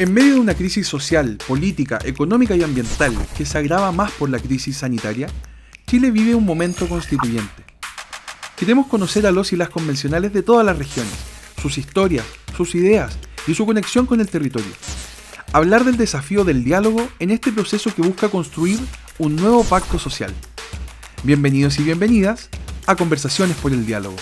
En medio de una crisis social, política, económica y ambiental que se agrava más por la crisis sanitaria, Chile vive un momento constituyente. Queremos conocer a los y las convencionales de todas las regiones, sus historias, sus ideas y su conexión con el territorio. Hablar del desafío del diálogo en este proceso que busca construir un nuevo pacto social. Bienvenidos y bienvenidas a Conversaciones por el Diálogo.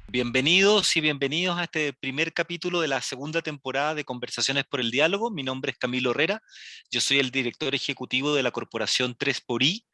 Bienvenidos y bienvenidos a este primer capítulo de la segunda temporada de Conversaciones por el Diálogo. Mi nombre es Camilo Herrera, yo soy el director ejecutivo de la corporación 3xI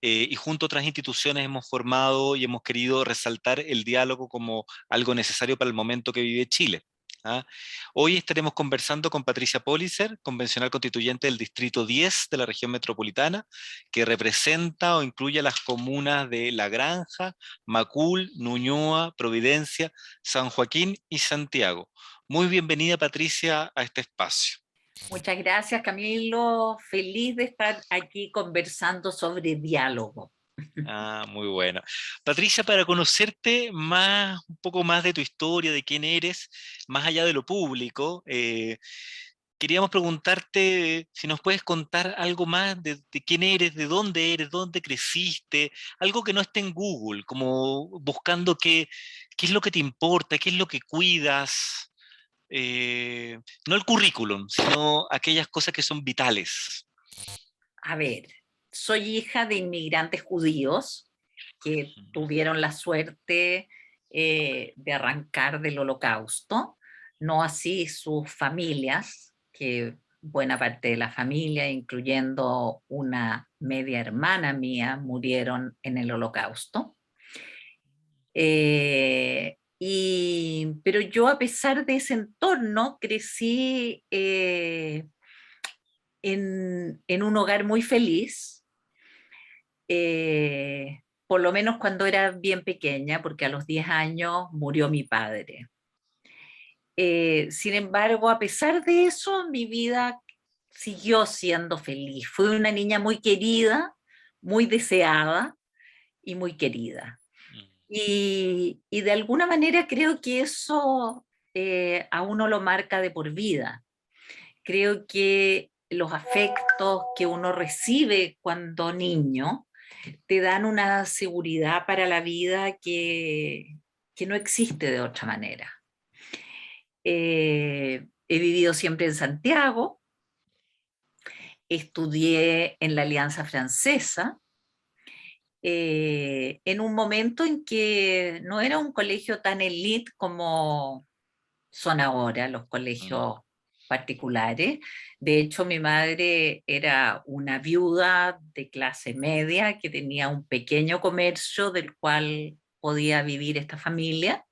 y junto a otras instituciones hemos formado y hemos querido resaltar el diálogo como algo necesario para el momento que vive Chile. ¿Ah? Hoy estaremos conversando con Patricia Policer, convencional constituyente del Distrito 10 de la región metropolitana, que representa o incluye a las comunas de La Granja, Macul, Ñuñoa, Providencia, San Joaquín y Santiago. Muy bienvenida, Patricia, a este espacio. Muchas gracias, Camilo. Feliz de estar aquí conversando sobre diálogo. Muy bueno. Patricia, para conocerte más, un poco más de tu historia, de quién eres, más allá de lo público, queríamos preguntarte si nos puedes contar algo más de quién eres, dónde creciste, algo que no esté en Google, como buscando qué es lo que te importa, qué es lo que cuidas, no el currículum, sino aquellas cosas que son vitales. A ver, soy hija de inmigrantes judíos que tuvieron la suerte de arrancar del Holocausto, no así sus familias, que buena parte de la familia, incluyendo una media hermana mía, murieron en el Holocausto. Pero yo, a pesar de ese entorno, crecí en un hogar muy feliz, por lo menos cuando era bien pequeña, porque a los 10 años murió mi padre. Sin embargo, a pesar de eso, mi vida siguió siendo feliz. Fui una niña muy querida, muy deseada y muy querida. Y de alguna manera creo que eso a uno lo marca de por vida. Creo que los afectos que uno recibe cuando niño te dan una seguridad para la vida que no existe de otra manera. He vivido siempre en Santiago, estudié en la Alianza Francesa, en un momento en que no era un colegio tan elite como son ahora los colegios particulares. De hecho, mi madre era una viuda de clase media que tenía un pequeño comercio del cual podía vivir esta familia.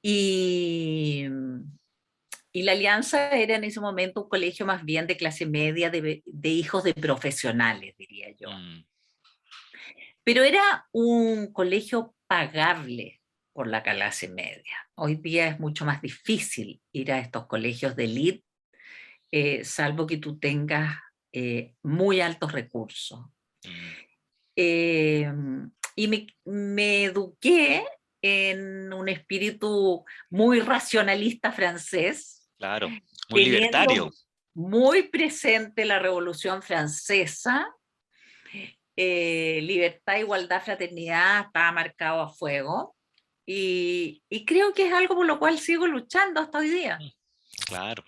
Y, y la Alianza era en ese momento un colegio más bien de clase media, de hijos de profesionales, diría yo. Pero era un colegio pagable por la clase media. Hoy día es mucho más difícil ir a estos colegios de élite, salvo que tú tengas muy altos recursos. Eh, y me eduqué en un espíritu muy racionalista francés, Claro, muy libertario. teniendo muy presente la Revolución Francesa. Libertad, igualdad, fraternidad estaba marcado a fuego, y creo que es algo por lo cual sigo luchando hasta hoy día. Claro,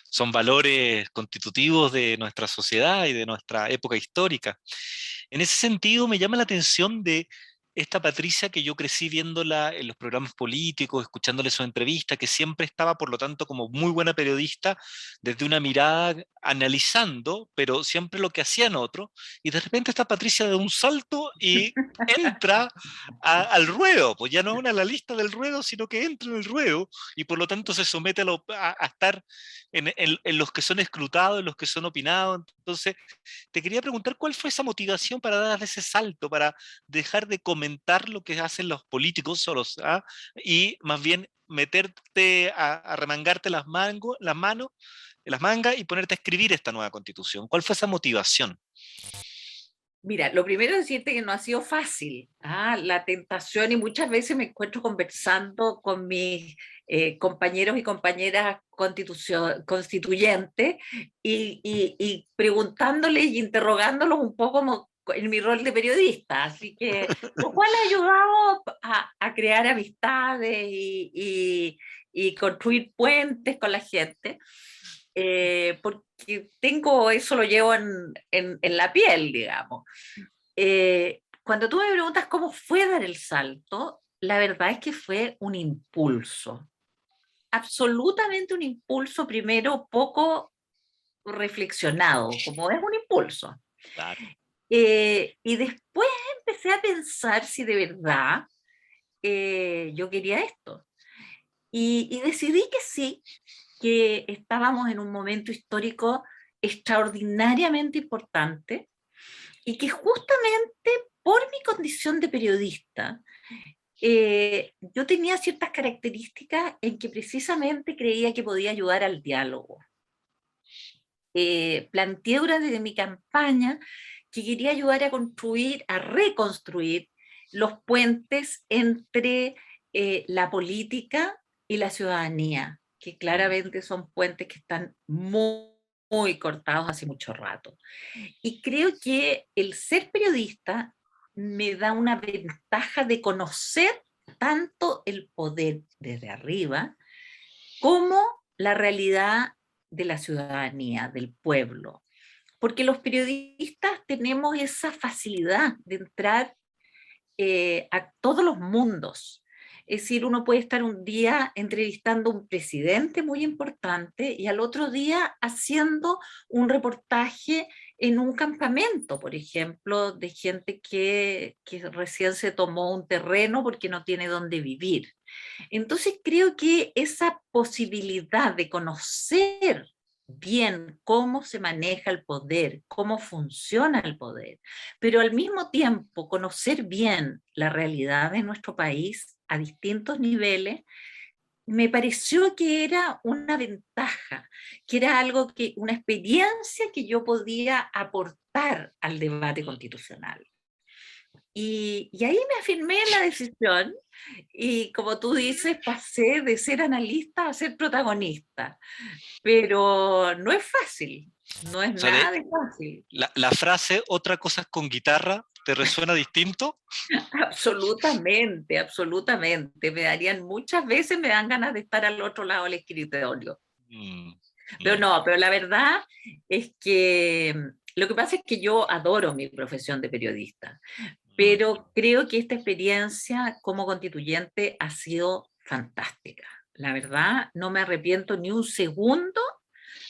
son valores constitutivos de nuestra sociedad y de nuestra época histórica. En ese sentido, me llama la atención de esta Patricia que yo crecí viéndola en los programas políticos, escuchándole su entrevista, que siempre estaba, por lo tanto, como muy buena periodista, desde una mirada analizando, pero siempre lo que hacían otros, y de repente esta Patricia da un salto y entra al ruedo, pues ya no es una analista del ruedo, sino que entra en el ruedo, y por lo tanto se somete a estar en los que son escrutados, en los que son opinados. Entonces, te quería preguntar cuál fue esa motivación para dar ese salto, para dejar de comentar lo que hacen los políticos solos, ¿ah? Y más bien meterte a remangarte las mangas y ponerte a escribir esta nueva constitución. ¿Cuál fue esa motivación? Mira, lo primero es decirte que no ha sido fácil. La tentación, y muchas veces me encuentro conversando con mis compañeros y compañeras constituyentes y preguntándoles y interrogándolos un poco como en mi rol de periodista. Así que, lo cual ha ayudado a crear amistades y construir puentes con la gente. Porque tengo, eso lo llevo en la piel, digamos. Cuando tú me preguntas cómo fue dar el salto, la verdad es que fue un impulso, absolutamente un impulso, primero poco reflexionado, como es un impulso. Claro. Y después empecé a pensar si de verdad yo quería esto. Y decidí que sí, que estábamos en un momento histórico extraordinariamente importante y que justamente por mi condición de periodista, yo tenía ciertas características en que precisamente creía que podía ayudar al diálogo. Planteé durante mi campaña que quería ayudar a construir, a reconstruir los puentes entre la política y la ciudadanía, que claramente son puentes que están muy cortados hace mucho rato. Y creo que el ser periodista me da una ventaja de conocer tanto el poder desde arriba como la realidad de la ciudadanía, del pueblo. Porque los periodistas tenemos esa facilidad de entrar a todos los mundos. Es decir, uno puede estar un día entrevistando a un presidente muy importante y al otro día haciendo un reportaje en un campamento, por ejemplo, de gente que recién se tomó un terreno porque no tiene dónde vivir. Entonces creo que esa posibilidad de conocer bien cómo se maneja el poder, cómo funciona el poder, pero al mismo tiempo conocer bien la realidad de nuestro país a distintos niveles, me pareció que era una ventaja, que era algo que, una experiencia que yo podía aportar al debate constitucional. Y ahí me afirmé en la decisión y como tú dices, pasé de ser analista a ser protagonista, pero no es fácil, no es O sea, nada de fácil. la frase "otra cosa es con guitarra", ¿te resuena distinto? Absolutamente, absolutamente. Me darían, muchas veces me dan ganas de estar al otro lado del escritorio. Mm, Pero mm, no, pero la verdad es que lo que pasa es que yo adoro mi profesión de periodista, mm. pero creo que esta experiencia como constituyente ha sido fantástica. La verdad, no me arrepiento ni un segundo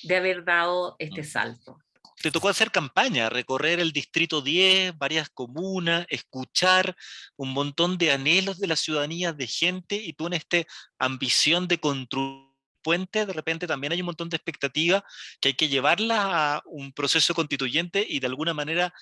de haber dado este Mm. salto. Te tocó hacer campaña, recorrer el Distrito 10, varias comunas, escuchar un montón de anhelos de la ciudadanía, de gente, y tú en esta ambición de construir puentes, de repente también hay un montón de expectativas que hay que llevarlas a un proceso constituyente y de alguna manera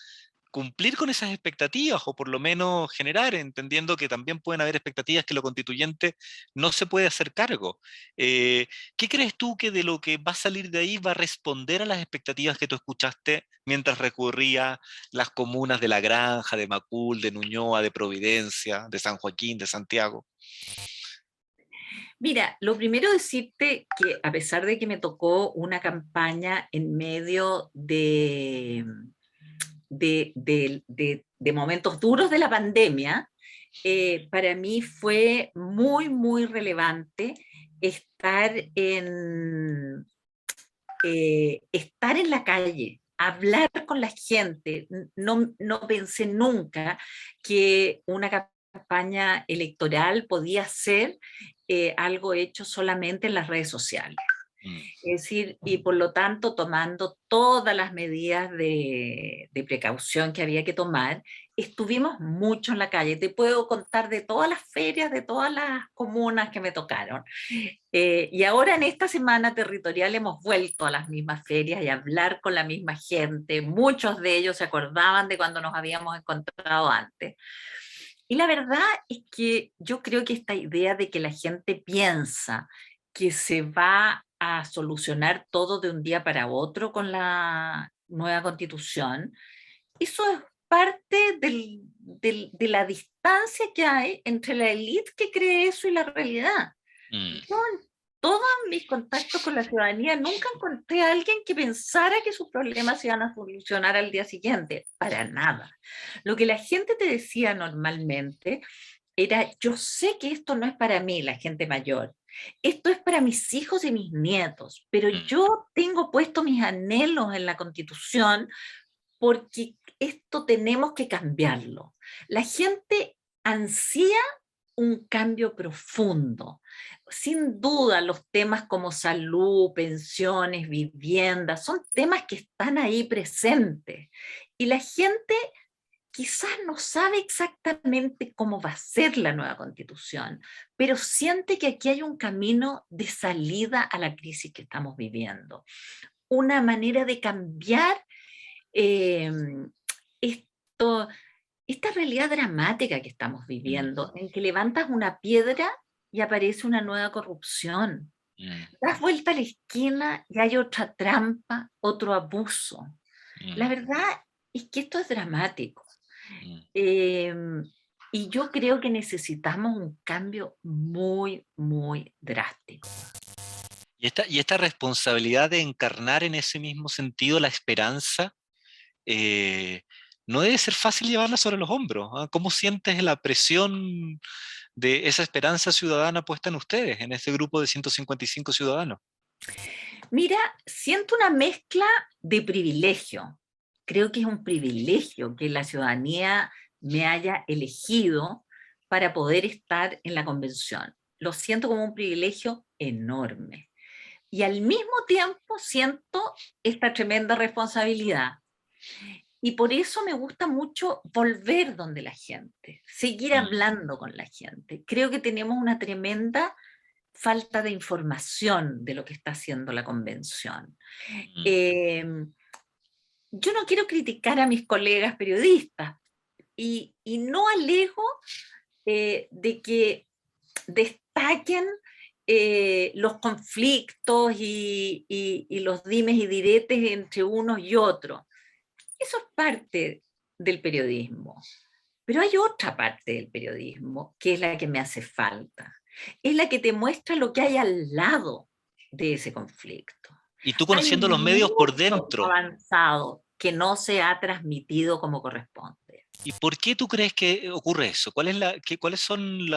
cumplir con esas expectativas o por lo menos generar, entendiendo que también pueden haber expectativas que lo constituyente no se puede hacer cargo. ¿Qué crees tú que de lo que va a salir de ahí va a responder a las expectativas que tú escuchaste mientras recorría las comunas de La Granja, de Macul, de Ñuñoa, de Providencia, de San Joaquín, de Santiago? Mira, lo primero decirte que a pesar de que me tocó una campaña en medio de momentos duros de la pandemia, para mí fue muy relevante estar estar en la calle, hablar con la gente. No pensé nunca que una campaña electoral podía ser algo hecho solamente en las redes sociales. Mm. Es decir, y por lo tanto tomando todas las medidas de precaución que había que tomar, estuvimos mucho en la calle. Te puedo contar de todas las ferias, de todas las comunas que me tocaron. Y ahora en esta semana territorial hemos vuelto a las mismas ferias y a hablar con la misma gente. Muchos de ellos se acordaban de cuando nos habíamos encontrado antes. Y la verdad es que yo creo que esta idea de que la gente piensa que se va a solucionar todo de un día para otro con la nueva constitución, eso es parte de la distancia que hay entre la élite que cree eso y la realidad. Yo en todos mis contactos con la ciudadanía nunca encontré a alguien que pensara que sus problemas se iban a solucionar al día siguiente, para nada. Lo que la gente te decía normalmente era: yo sé que esto no es para mí, la gente mayor, esto es para mis hijos y mis nietos, pero yo tengo puesto mis anhelos en la Constitución porque esto tenemos que cambiarlo. La gente ansía un cambio profundo. Sin duda, los temas como salud, pensiones, vivienda, son temas que están ahí presentes. Y la gente quizás no sabe exactamente cómo va a ser la nueva constitución, pero siente que aquí hay un camino de salida a la crisis que estamos viviendo. Una manera de cambiar eh, esto, esta realidad dramática que estamos viviendo, en que levantas una piedra y aparece una nueva corrupción. Das vuelta a la esquina y hay otra trampa, otro abuso. La verdad es que esto es dramático. Y yo creo que necesitamos un cambio muy, muy drástico. Y esta responsabilidad de encarnar en ese mismo sentido la esperanza, no debe ser fácil llevarla sobre los hombros, ¿ah? ¿Cómo sientes la presión de esa esperanza ciudadana puesta en ustedes, en este grupo de 155 ciudadanos? Mira, siento una mezcla de privilegio. Creo que es un privilegio que la ciudadanía me haya elegido para poder estar en la convención. Lo siento como un privilegio enorme. Y al mismo tiempo siento esta tremenda responsabilidad. Y por eso me gusta mucho volver donde la gente, seguir hablando con la gente. Creo que tenemos una tremenda falta de información de lo que está haciendo la convención. Yo no quiero criticar a mis colegas periodistas y no alejo de que destaquen los conflictos y los dimes y diretes entre unos y otros. Eso es parte del periodismo. Pero hay otra parte del periodismo que es la que me hace falta. Es la que te muestra lo que hay al lado de ese conflicto. Y tú Hay conociendo los medios por mucho dentro, avanzado que no se ha transmitido como corresponde. ¿y por qué tú crees que ocurre eso? ¿Cuáles son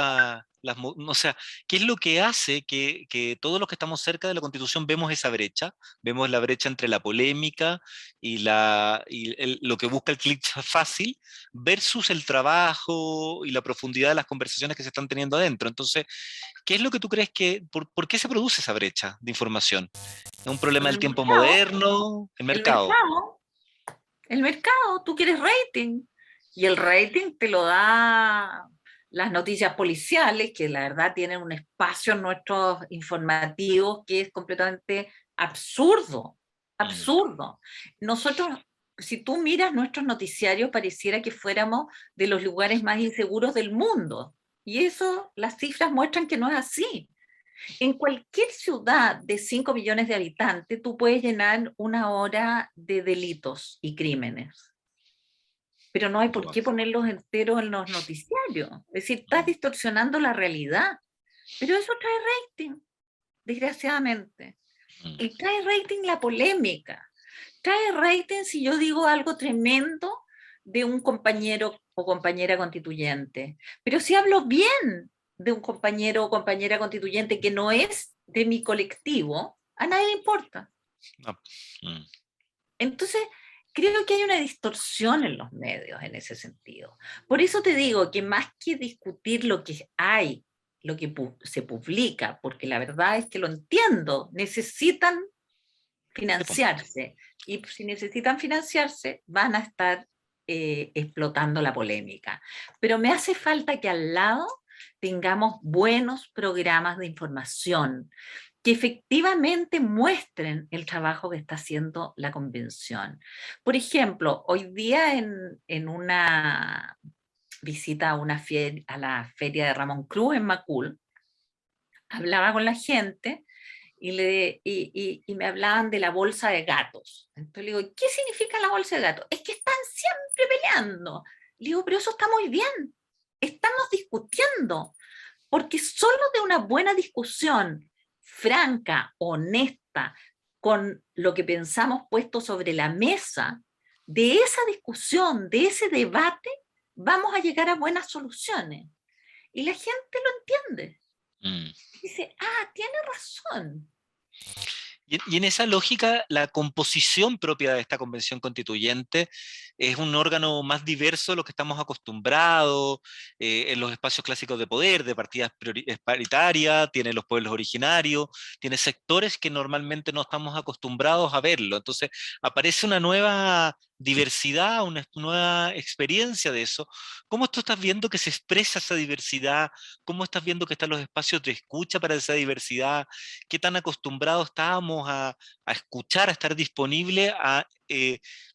o sea, qué es lo que hace que todos los que estamos cerca de la Constitución vemos esa brecha? Vemos la brecha entre la polémica y, lo que busca el clic fácil versus el trabajo y la profundidad de las conversaciones que se están teniendo adentro. Entonces, ¿qué es lo que tú crees por qué se produce esa brecha de información? ¿Es un problema del El tiempo mercado, moderno? ¿El el mercado? mercado, el mercado, tú quieres rating. Y el rating te lo da las noticias policiales, que la verdad tienen un espacio en nuestros informativos que es completamente absurdo, absurdo. Nosotros, si tú miras nuestros noticiarios, pareciera que fuéramos de los lugares más inseguros del mundo. Y eso, las cifras muestran que no es así. En cualquier ciudad de 5 millones de habitantes, tú puedes llenar una hora de delitos y crímenes, pero no hay por qué ponerlos enteros en los noticiarios. Es decir, estás distorsionando la realidad. Pero eso trae rating, desgraciadamente. Y trae rating la polémica. Trae rating si yo digo algo tremendo de un compañero o compañera constituyente. Pero si hablo bien de un compañero o compañera constituyente que no es de mi colectivo, a nadie le importa. No. Entonces, creo que hay una distorsión en los medios en ese sentido. Por eso te digo que más que discutir lo que hay, lo que se publica, porque la verdad es que lo entiendo, necesitan financiarse. Y si necesitan financiarse, van a estar explotando la polémica. Pero me hace falta que al lado tengamos buenos programas de información que efectivamente muestren el trabajo que está haciendo la convención. Por ejemplo, hoy día en una visita a la feria de Ramón Cruz en Macul, hablaba con la gente y me hablaban de la bolsa de gatos. Entonces le digo, ¿qué significa la bolsa de gatos? Es que están siempre peleando. Le digo, pero eso está muy bien. Estamos discutiendo, porque solo de una buena discusión, franca, honesta, con lo que pensamos puesto sobre la mesa, de esa discusión, de ese debate, vamos a llegar a buenas soluciones. Y la gente lo entiende. Mm. Dice, tiene razón. Y en esa lógica, la composición propia de esta convención constituyente es un órgano más diverso de lo que estamos acostumbrados en los espacios clásicos de poder, de partidas paritarias, tiene los pueblos originarios, tiene sectores que normalmente no estamos acostumbrados a verlo. Entonces, aparece una nueva diversidad, una nueva experiencia de eso. ¿Cómo tú estás viendo que se expresa esa diversidad? ¿Cómo estás viendo que están los espacios de escucha para esa diversidad? ¿Qué tan acostumbrados estábamos a escuchar, a estar disponible a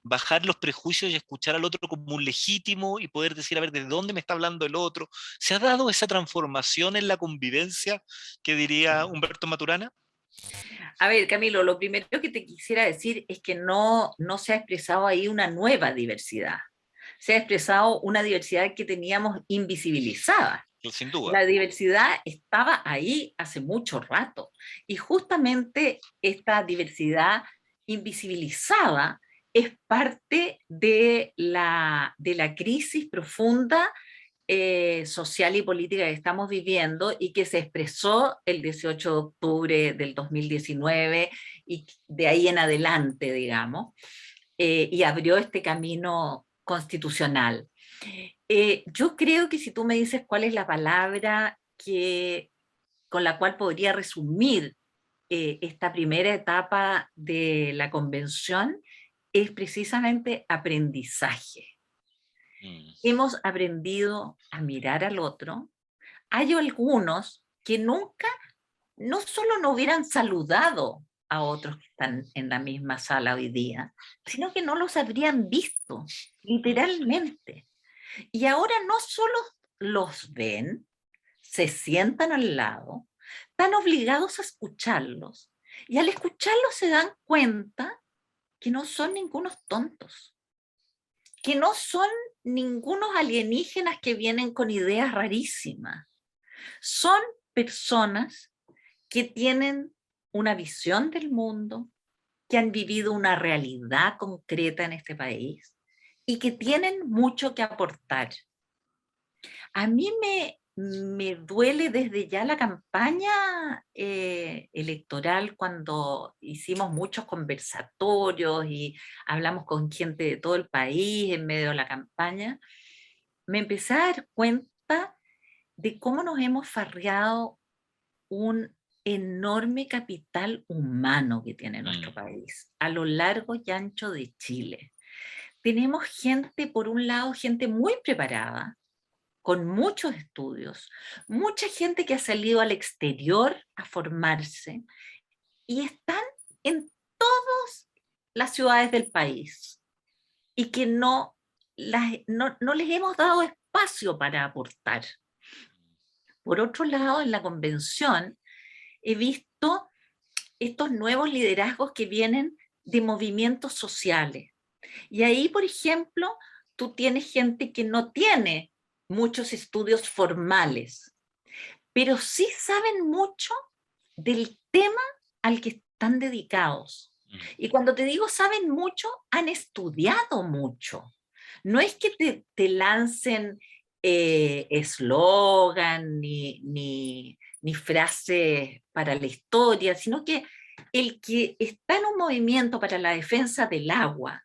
bajar los prejuicios y escuchar al otro como un legítimo y poder decir, a ver, ¿de dónde me está hablando el otro? ¿Se ha dado esa transformación en la convivencia que diría Humberto Maturana? A ver, Camilo, lo primero que te quisiera decir es que no se ha expresado ahí una nueva diversidad. Se ha expresado una diversidad que teníamos invisibilizada. Sin duda. La diversidad estaba ahí hace mucho rato. Y justamente esta diversidad invisibilizada es parte de la crisis profunda social y política que estamos viviendo y que se expresó el 18 de octubre del 2019 y de ahí en adelante, digamos, y abrió este camino constitucional. Yo creo que si tú me dices cuál es la palabra con la cual podría resumir esta primera etapa de la convención, es precisamente aprendizaje. Hemos aprendido a mirar al otro. Hay algunos que nunca, no solo no hubieran saludado a otros que están en la misma sala hoy día, sino que no los habrían visto, literalmente. Y ahora no solo los ven, se sientan al lado, están obligados a escucharlos, y al escucharlos se dan cuenta que no son ningunos tontos, que no son ningunos alienígenas que vienen con ideas rarísimas. Son personas que tienen una visión del mundo, que han vivido una realidad concreta en este país y que tienen mucho que aportar. A mí me duele desde ya la campaña electoral, cuando hicimos muchos conversatorios y hablamos con gente de todo el país en medio de la campaña. Me empecé a dar cuenta de cómo nos hemos farreado un enorme capital humano que tiene nuestro país a lo largo y ancho de Chile. Tenemos gente, por un lado, gente muy preparada, con muchos estudios, mucha gente que ha salido al exterior a formarse y están en todas las ciudades del país y que no les hemos dado espacio para aportar. Por otro lado, en la convención he visto estos nuevos liderazgos que vienen de movimientos sociales. Y ahí, por ejemplo, tú tienes gente que no tiene muchos estudios formales, pero sí saben mucho del tema al que están dedicados. Y cuando te digo saben mucho, han estudiado mucho. No es que te lancen eslogan ni frases para la historia, sino que el que está en un movimiento para la defensa del agua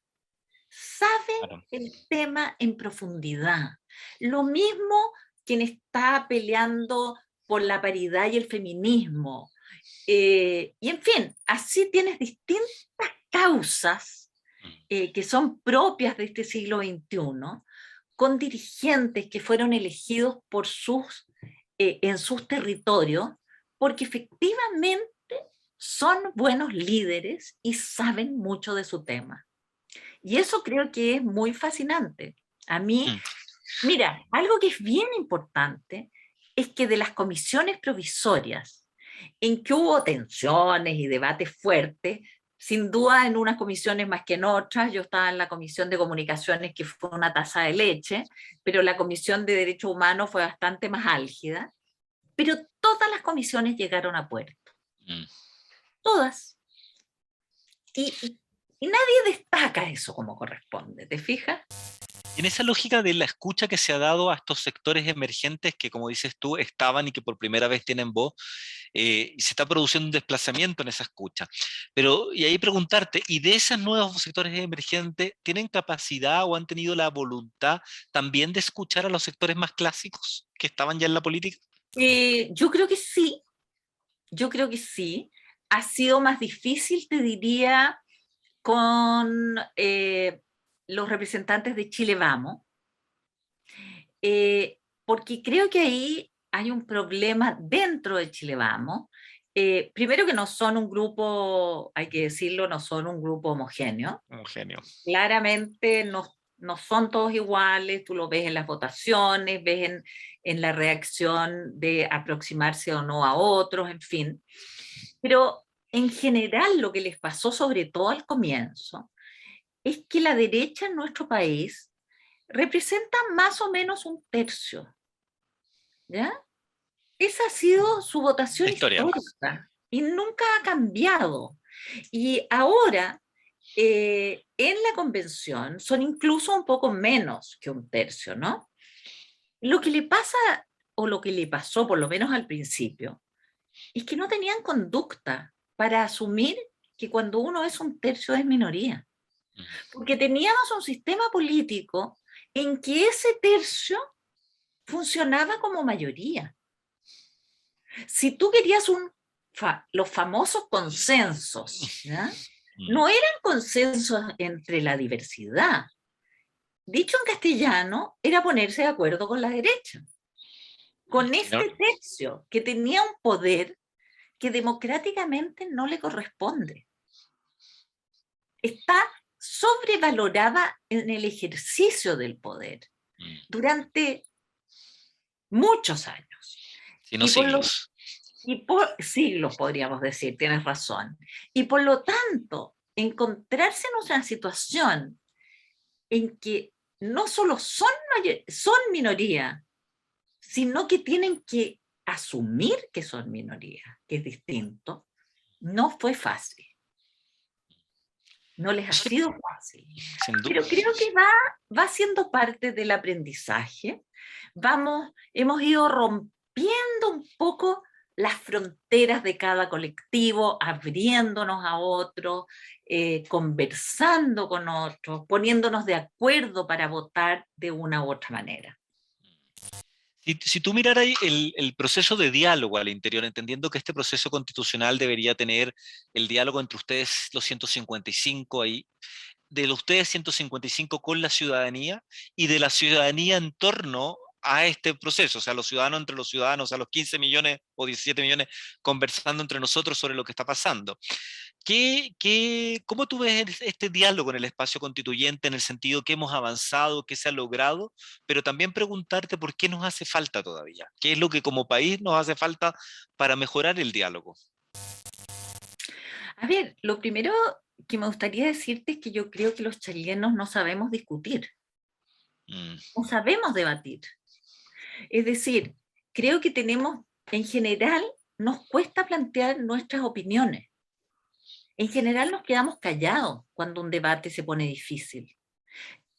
sabe el tema en profundidad. Lo mismo quien está peleando por la paridad y el feminismo. Y en fin, así tienes distintas causas que son propias de este siglo XXI, con dirigentes que fueron elegidos en sus territorios, porque efectivamente son buenos líderes y saben mucho de su tema. Y eso creo que es muy fascinante. A mí, mira, algo que es bien importante es que de las comisiones provisorias en que hubo tensiones y debates fuertes, sin duda en unas comisiones más que en otras. Yo estaba en la Comisión de Comunicaciones, que fue una taza de leche, pero la Comisión de Derechos Humanos fue bastante más álgida, pero todas las comisiones llegaron a puerto, Mm. todas. Y nadie destaca eso como corresponde, ¿te fijas? En esa lógica de la escucha que se ha dado a estos sectores emergentes que, como dices tú, estaban y que por primera vez tienen voz, y se está produciendo un desplazamiento en esa escucha. Pero, y ahí preguntarte, ¿y de esos nuevos sectores emergentes tienen capacidad o han tenido la voluntad también de escuchar a los sectores más clásicos que estaban ya en la política? Yo creo que sí, yo creo que sí. Ha sido más difícil, te diría, con los representantes de Chile Vamos, porque creo que ahí hay un problema dentro de Chile Vamos. Primero que no son un grupo, hay que decirlo, no son un grupo homogéneo. Homogéneo. Claramente no son todos iguales, tú lo ves en las votaciones, ves en la reacción de aproximarse o no a otros, en fin. Pero en general lo que les pasó, sobre todo al comienzo, es que la derecha en nuestro país representa más o menos un tercio, ¿ya? Esa ha sido su La votación historia. histórica y nunca ha cambiado. Y ahora, en la convención, son incluso un poco menos que un tercio, ¿no? Lo que le pasa, o lo que le pasó, por lo menos al principio, es que no tenían conducta para asumir que cuando uno es un tercio es minoría. Porque teníamos un sistema político en que ese tercio funcionaba como mayoría. Si tú querías los famosos consensos, ¿ya? No eran consensos entre la diversidad. Dicho en castellano, era ponerse de acuerdo con la derecha, con este tercio que tenía un poder que democráticamente no le corresponde. Está sobrevalorada en el ejercicio del poder durante muchos años. Si no siglos. Y por siglos, podríamos decir, tienes razón. Y por lo tanto, encontrarse en una situación en que no solo son minoría, sino que tienen que asumir que son minoría, que es distinto, no fue fácil. No les ha sido fácil. Sin duda. Pero creo que va siendo parte del aprendizaje. Hemos ido rompiendo un poco las fronteras de cada colectivo, abriéndonos a otros, conversando con otros, poniéndonos de acuerdo para votar de una u otra manera. Si tú miraras el proceso de diálogo al interior, entendiendo que este proceso constitucional debería tener el diálogo entre ustedes, los 155 ahí, de los ustedes 155 con la ciudadanía y de la ciudadanía en torno a este proceso, o sea, los ciudadanos entre los ciudadanos, a los 15 millones o 17 millones conversando entre nosotros sobre lo que está pasando. ¿Cómo tú ves este diálogo en el espacio constituyente en el sentido que hemos avanzado, qué se ha logrado, pero también preguntarte por qué nos hace falta todavía? ¿Qué es lo que como país nos hace falta para mejorar el diálogo? A ver, lo primero que me gustaría decirte es que yo creo que los chilenos no sabemos discutir, no sabemos debatir. Es decir, creo que en general, nos cuesta plantear nuestras opiniones. En general nos quedamos callados cuando un debate se pone difícil.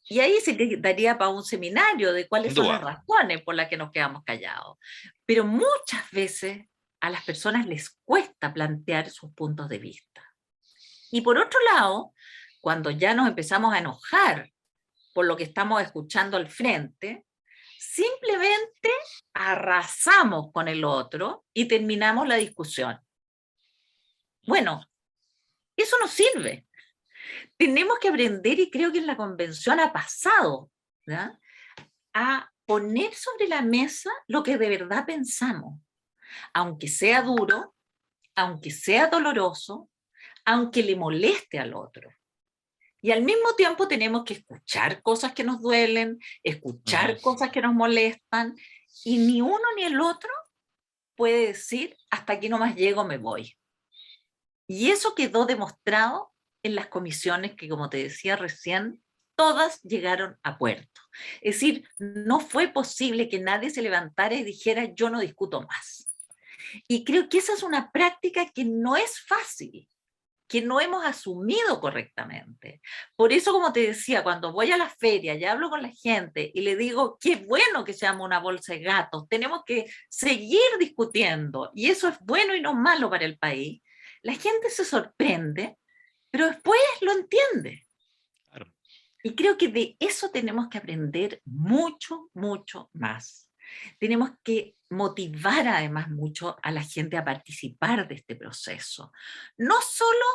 Y ahí se daría para un seminario de cuáles son las razones por las que nos quedamos callados. Pero muchas veces a las personas les cuesta plantear sus puntos de vista. Y por otro lado, cuando ya nos empezamos a enojar por lo que estamos escuchando al frente, simplemente arrasamos con el otro y terminamos la discusión. Bueno, eso no sirve. Tenemos que aprender, y creo que en la convención ha pasado, ¿ya?, a poner sobre la mesa lo que de verdad pensamos, aunque sea duro, aunque sea doloroso, aunque le moleste al otro. Y al mismo tiempo tenemos que escuchar cosas que nos duelen, escuchar cosas que nos molestan, y ni uno ni el otro puede decir, hasta aquí nomás llego, me voy. Y eso quedó demostrado en las comisiones que, como te decía recién, todas llegaron a puerto. Es decir, no fue posible que nadie se levantara y dijera, yo no discuto más. Y creo que esa es una práctica que no es fácil, que no hemos asumido correctamente. Por eso, como te decía, cuando voy a la feria y hablo con la gente y le digo, qué bueno que seamos una bolsa de gatos, tenemos que seguir discutiendo, y eso es bueno y no malo para el país, la gente se sorprende, pero después lo entiende. Claro. Y creo que de eso tenemos que aprender mucho, mucho más. Tenemos que motivar además mucho a la gente a participar de este proceso. No solo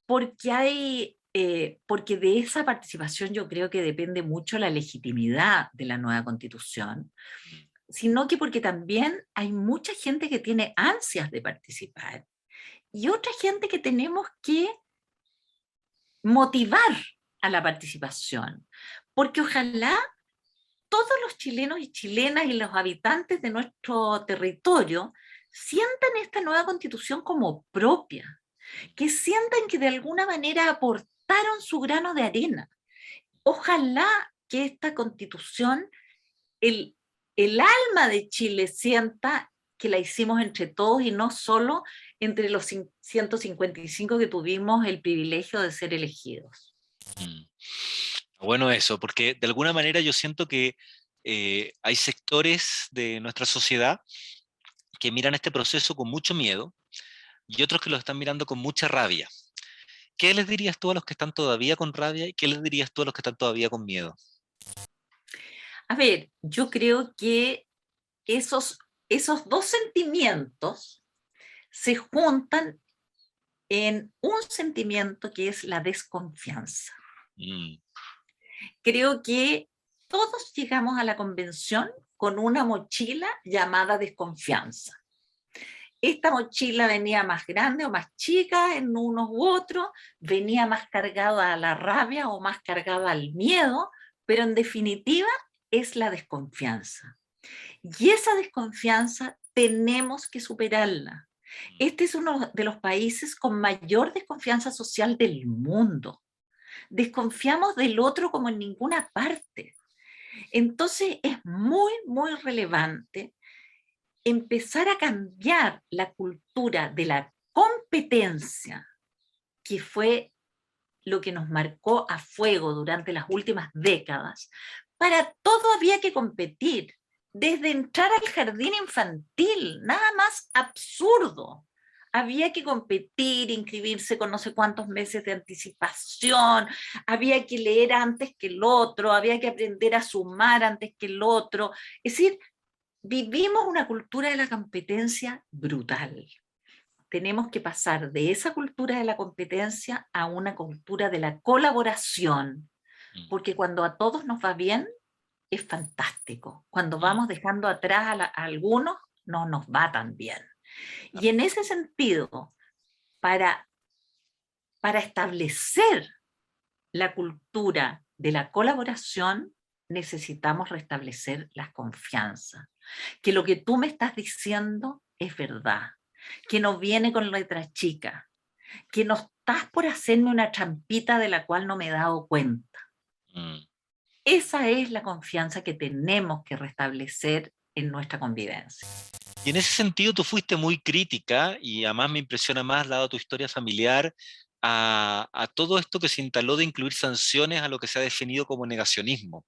porque de esa participación yo creo que depende mucho la legitimidad de la nueva constitución, sino que porque también hay mucha gente que tiene ansias de participar y otra gente que tenemos que motivar a la participación, porque ojalá todos los chilenos y chilenas y los habitantes de nuestro territorio sientan esta nueva constitución como propia, que sientan que de alguna manera aportaron su grano de arena. Ojalá que esta constitución, el, el alma de Chile sienta que la hicimos entre todos y no solo entre los 155 que tuvimos el privilegio de ser elegidos. Bueno, eso, porque de alguna manera yo siento que hay sectores de nuestra sociedad que miran este proceso con mucho miedo y otros que lo están mirando con mucha rabia. ¿Qué les dirías tú a los que están todavía con rabia y qué les dirías tú a los que están todavía con miedo? A ver, yo creo que esos dos sentimientos se juntan en un sentimiento que es la desconfianza. Creo que todos llegamos a la convención con una mochila llamada desconfianza. Esta mochila venía más grande o más chica en unos u otros, venía más cargada a la rabia o más cargada al miedo, pero en definitiva es la desconfianza. Y esa desconfianza tenemos que superarla. Este es uno de los países con mayor desconfianza social del mundo. Desconfiamos del otro como en ninguna parte. Entonces es muy, muy relevante empezar a cambiar la cultura de la competencia, que fue lo que nos marcó a fuego durante las últimas décadas. Para todo había que competir, desde entrar al jardín infantil, nada más absurdo. Había que competir, inscribirse con no sé cuántos meses de anticipación, había que leer antes que el otro, había que aprender a sumar antes que el otro. Es decir, vivimos una cultura de la competencia brutal. Tenemos que pasar de esa cultura de la competencia a una cultura de la colaboración, porque cuando a todos nos va bien, es fantástico. Cuando vamos dejando atrás a algunos, no nos va tan bien. Y en ese sentido, para establecer la cultura de la colaboración, necesitamos restablecer la confianza. Que lo que tú me estás diciendo es verdad, que no viene con letra chica, que no estás por hacerme una trampita de la cual no me he dado cuenta. Esa es la confianza que tenemos que restablecer en nuestra convivencia. Y en ese sentido tú fuiste muy crítica, y además me impresiona más, dado tu historia familiar, a todo esto que se instaló de incluir sanciones a lo que se ha definido como negacionismo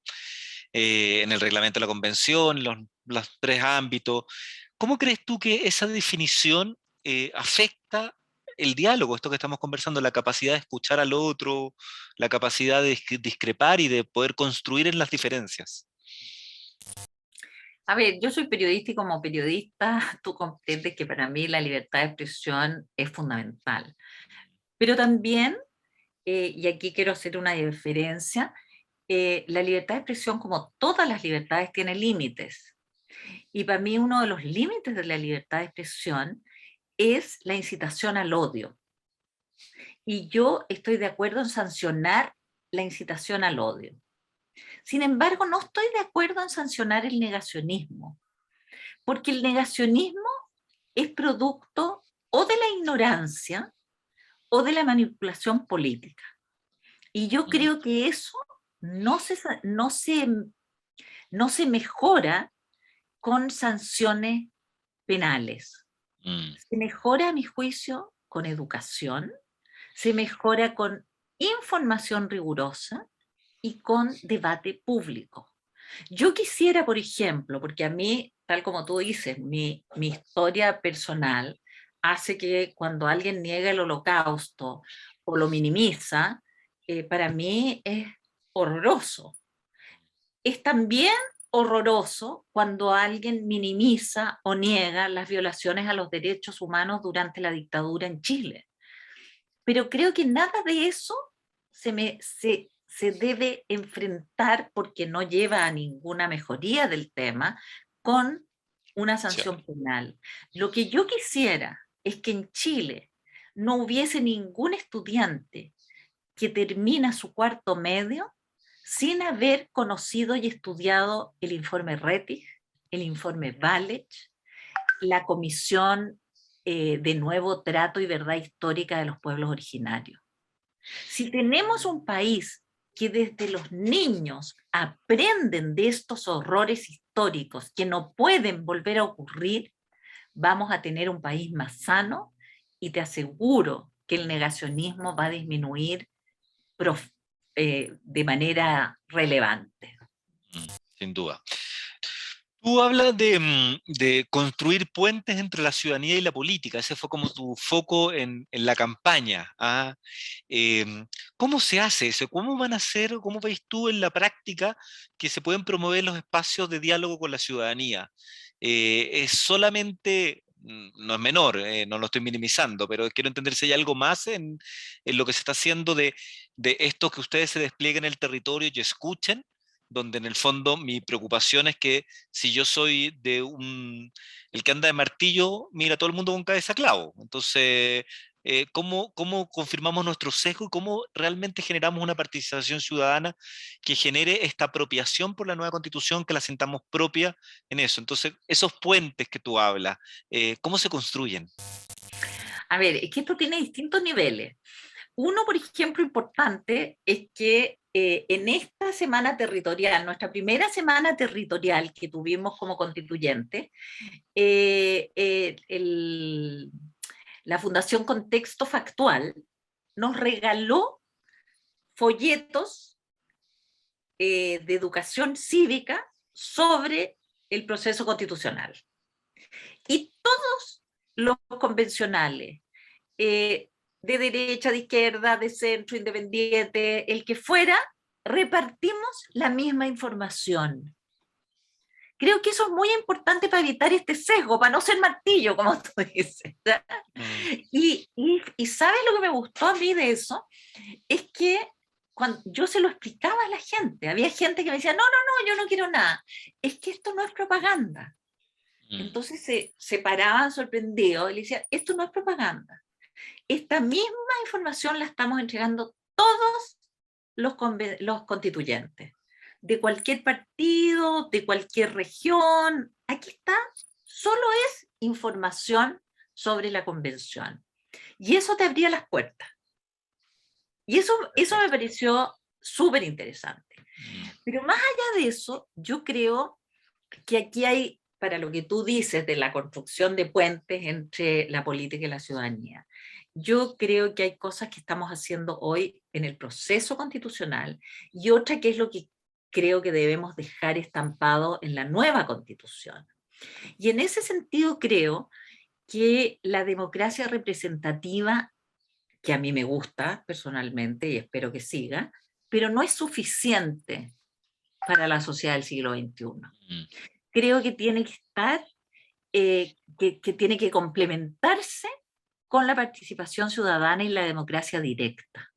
en el reglamento de la convención, los tres ámbitos. ¿Cómo crees tú que esa definición afecta el diálogo, esto que estamos conversando, la capacidad de escuchar al otro, la capacidad de discrepar y de poder construir en las diferencias? A ver, yo soy periodista y como periodista tú comprendes que para mí la libertad de expresión es fundamental. Pero también, y aquí quiero hacer una diferencia, la libertad de expresión, como todas las libertades, tiene límites. Y para mí uno de los límites de la libertad de expresión es la incitación al odio. Y yo estoy de acuerdo en sancionar la incitación al odio. Sin embargo, no estoy de acuerdo en sancionar el negacionismo, porque el negacionismo es producto o de la ignorancia o de la manipulación política. Y yo creo que eso no se mejora con sanciones penales. Se mejora, a mi juicio, con educación, se mejora con información rigurosa y con debate público. Yo quisiera, por ejemplo, porque a mí, tal como tú dices, mi historia personal hace que cuando alguien niega el holocausto o lo minimiza, para mí es horroroso. Es también horroroso cuando alguien minimiza o niega las violaciones a los derechos humanos durante la dictadura en Chile. Pero creo que nada de eso se debe enfrentar, porque no lleva a ninguna mejoría del tema, con una sanción penal. Lo que yo quisiera es que en Chile no hubiese ningún estudiante que termina su cuarto medio sin haber conocido y estudiado el informe Rettig, el informe Walech, la Comisión de Nuevo Trato y Verdad Histórica de los Pueblos Originarios. Si tenemos un país que desde los niños aprenden de estos horrores históricos que no pueden volver a ocurrir, vamos a tener un país más sano, y te aseguro que el negacionismo va a disminuir de manera relevante. Sin duda. Tú hablas de construir puentes entre la ciudadanía y la política. Ese fue como tu foco en la campaña. ¿Cómo se hace eso? ¿Cómo van a hacer, cómo ves tú en la práctica que se pueden promover los espacios de diálogo con la ciudadanía? Es solamente, no es menor, no lo estoy minimizando, pero quiero entender si hay algo más en lo que se está haciendo de esto que ustedes se desplieguen en el territorio y escuchen, donde en el fondo mi preocupación es que si yo soy el que anda de martillo, mira todo el mundo con cabeza a clavo. Entonces, ¿cómo confirmamos nuestro sesgo y cómo realmente generamos una participación ciudadana que genere esta apropiación por la nueva constitución, que la sentamos propia en eso? Entonces, esos puentes que tú hablas, ¿cómo se construyen? A ver, es que esto tiene distintos niveles. Uno, por ejemplo, importante es que en esta semana territorial, nuestra primera semana territorial que tuvimos como constituyente, la Fundación Contexto Factual nos regaló folletos de educación cívica sobre el proceso constitucional. Y todos los convencionales, de derecha, de izquierda, de centro, independiente, el que fuera, repartimos la misma información. Creo que eso es muy importante para evitar este sesgo, para no ser martillo, como tú dices. Y ¿sabes lo que me gustó a mí de eso? Es que cuando yo se lo explicaba a la gente, había gente que me decía, no, yo no quiero nada. Es que esto no es propaganda. Entonces se paraban sorprendidos y le decían, esto no es propaganda. Esta misma información la estamos entregando todos los constituyentes, de cualquier partido, de cualquier región. Aquí está, solo es información sobre la convención. Y eso te abría las puertas. Y eso me pareció súper interesante. Pero más allá de eso, yo creo que aquí hay, para lo que tú dices de la construcción de puentes entre la política y la ciudadanía, yo creo que hay cosas que estamos haciendo hoy en el proceso constitucional y otra que es lo que creo que debemos dejar estampado en la nueva constitución. Y en ese sentido creo que la democracia representativa, que a mí me gusta personalmente y espero que siga, pero no es suficiente para la sociedad del siglo XXI. Creo que tiene que estar, que tiene que complementarse con la participación ciudadana y la democracia directa.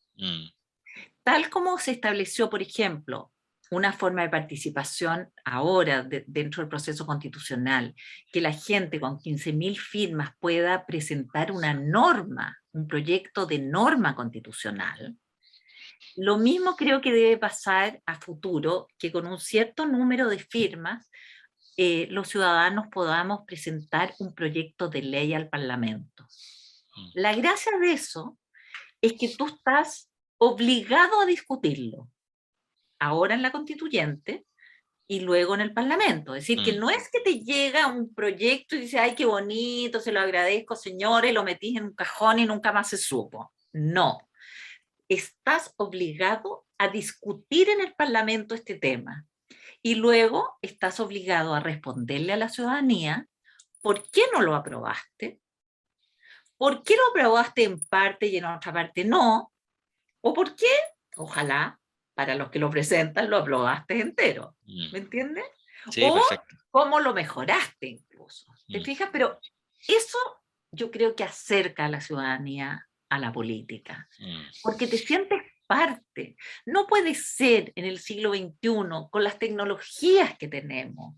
Tal como se estableció, por ejemplo, una forma de participación ahora dentro del proceso constitucional, que la gente con 15.000 firmas pueda presentar una norma, un proyecto de norma constitucional. Lo mismo creo que debe pasar a futuro, que con un cierto número de firmas los ciudadanos podamos presentar un proyecto de ley al Parlamento. La gracia de eso es que tú estás obligado a discutirlo, ahora en la constituyente y luego en el Parlamento. Es decir, que no es que te llega un proyecto y dices, ay, qué bonito, se lo agradezco, señores, lo metís en un cajón y nunca más se supo. No. Estás obligado a discutir en el Parlamento este tema. Y luego estás obligado a responderle a la ciudadanía por qué no lo aprobaste, por qué lo aprobaste en parte y en otra parte no, o por qué, ojalá, para los que lo presentan, lo aprobaste entero. ¿Me entiendes? Sí, O perfecto. cómo lo mejoraste incluso. ¿Te fijas? Pero eso yo creo que acerca a la ciudadanía a la política, porque te sientes parte. No puede ser en el siglo XXI, con las tecnologías que tenemos,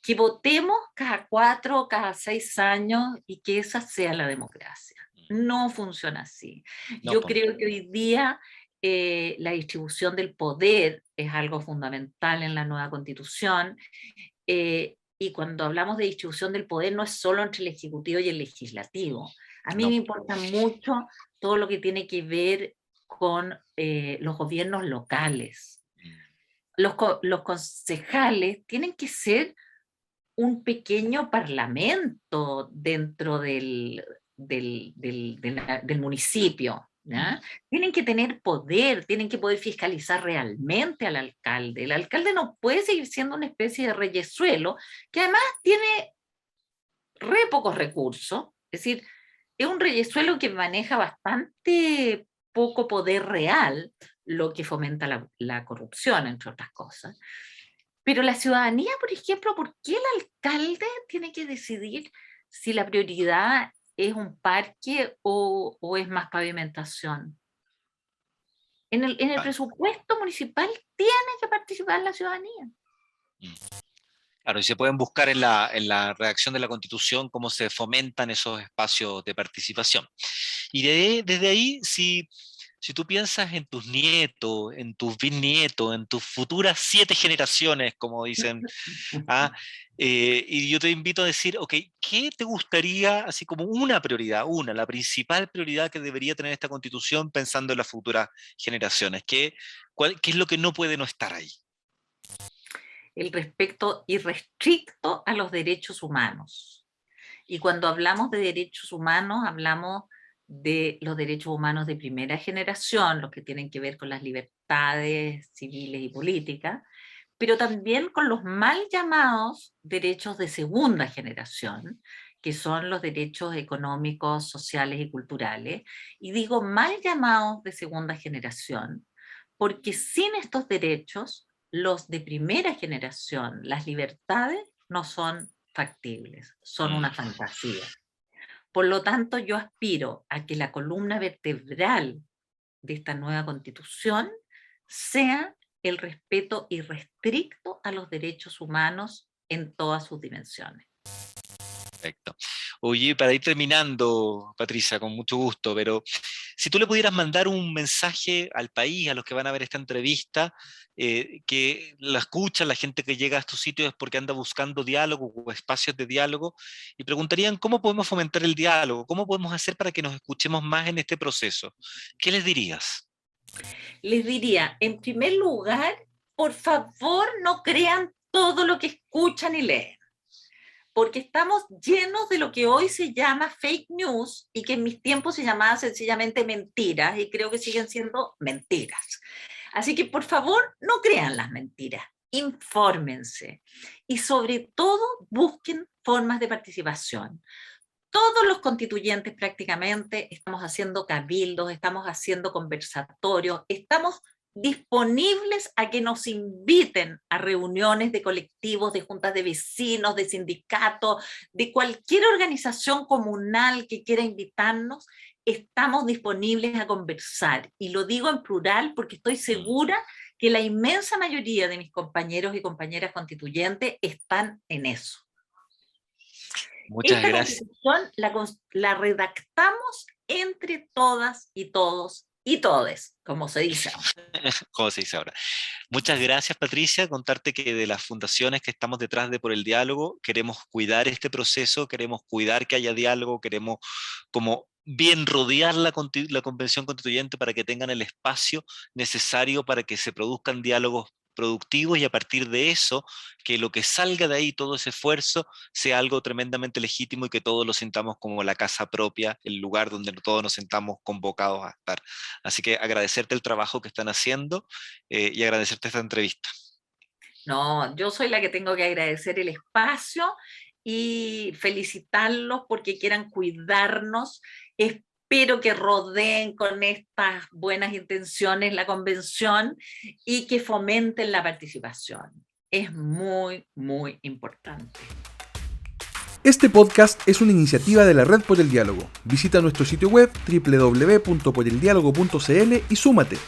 que votemos cada 4 o cada 6 años y que esa sea la democracia. No funciona así. No, Yo creo que hoy día la distribución del poder es algo fundamental en la nueva Constitución, y cuando hablamos de distribución del poder no es solo entre el Ejecutivo y el Legislativo. A mí no. me importa mucho todo lo que tiene que ver con los gobiernos locales. Los concejales tienen que ser un pequeño parlamento dentro del municipio. ¿Ya? Tienen que tener poder, tienen que poder fiscalizar realmente al alcalde. El alcalde no puede seguir siendo una especie de reyesuelo que además tiene re pocos recursos, es decir, es un reyesuelo que maneja bastante poco poder real, lo que fomenta la corrupción, entre otras cosas. Pero la ciudadanía, por ejemplo, ¿por qué el alcalde tiene que decidir si la prioridad es un parque o es más pavimentación? En el presupuesto municipal tiene que participar la ciudadanía. Claro, y se pueden buscar en la redacción de la Constitución cómo se fomentan esos espacios de participación. Y desde ahí, si tú piensas en tus nietos, en tus bisnietos, en tus futuras 7 generaciones, como dicen, y yo te invito a decir, ok, ¿qué te gustaría, así como una prioridad, la principal prioridad que debería tener esta Constitución pensando en las futuras generaciones? ¿Qué es lo que no puede no estar ahí? El respeto irrestricto a los derechos humanos. Y cuando hablamos de derechos humanos, hablamos de los derechos humanos de primera generación, los que tienen que ver con las libertades civiles y políticas, pero también con los mal llamados derechos de segunda generación, que son los derechos económicos, sociales y culturales. Y digo mal llamados de segunda generación, porque sin estos derechos, los de primera generación, las libertades, no son factibles, son una fantasía. Por lo tanto, yo aspiro a que la columna vertebral de esta nueva Constitución sea el respeto irrestricto a los derechos humanos en todas sus dimensiones. Perfecto. Oye, para ir terminando, Patricia, con mucho gusto, pero si tú le pudieras mandar un mensaje al país, a los que van a ver esta entrevista, que la escuchan, la gente que llega a estos sitios es porque anda buscando diálogo o espacios de diálogo, y preguntarían cómo podemos fomentar el diálogo, cómo podemos hacer para que nos escuchemos más en este proceso. ¿Qué les dirías? Les diría, en primer lugar, por favor no crean todo lo que escuchan y leen, porque estamos llenos de lo que hoy se llama fake news y que en mis tiempos se llamaba sencillamente mentiras, y creo que siguen siendo mentiras. Así que por favor no crean las mentiras, infórmense y sobre todo busquen formas de participación. Todos los constituyentes prácticamente estamos haciendo cabildos, estamos haciendo conversatorios, estamos disponibles a que nos inviten a reuniones de colectivos, de juntas de vecinos, de sindicatos, de cualquier organización comunal que quiera invitarnos. Estamos disponibles a conversar, y lo digo en plural porque estoy segura que la inmensa mayoría de mis compañeros y compañeras constituyentes están en eso. Muchas Esta gracias. Constitución la redactamos entre todas y todos y todes, como se dice ahora. ¿Cómo se dice ahora? Muchas gracias, Patricia. Contarte que de las fundaciones que estamos detrás de Por el Diálogo, queremos cuidar este proceso, queremos cuidar que haya diálogo, queremos como bien rodear la convención constituyente para que tengan el espacio necesario para que se produzcan diálogos productivos y a partir de eso, que lo que salga de ahí, todo ese esfuerzo, sea algo tremendamente legítimo y que todos lo sintamos como la casa propia, el lugar donde todos nos sentamos convocados a estar. Así que agradecerte el trabajo que están haciendo y agradecerte esta entrevista. No, yo soy la que tengo que agradecer el espacio y felicitarlos porque quieran cuidarnos. Espero que rodeen con estas buenas intenciones la convención y que fomenten la participación. Es muy, muy importante. Este podcast es una iniciativa de la Red por el Diálogo. Visita nuestro sitio web www.poreldialogo.cl y súmate.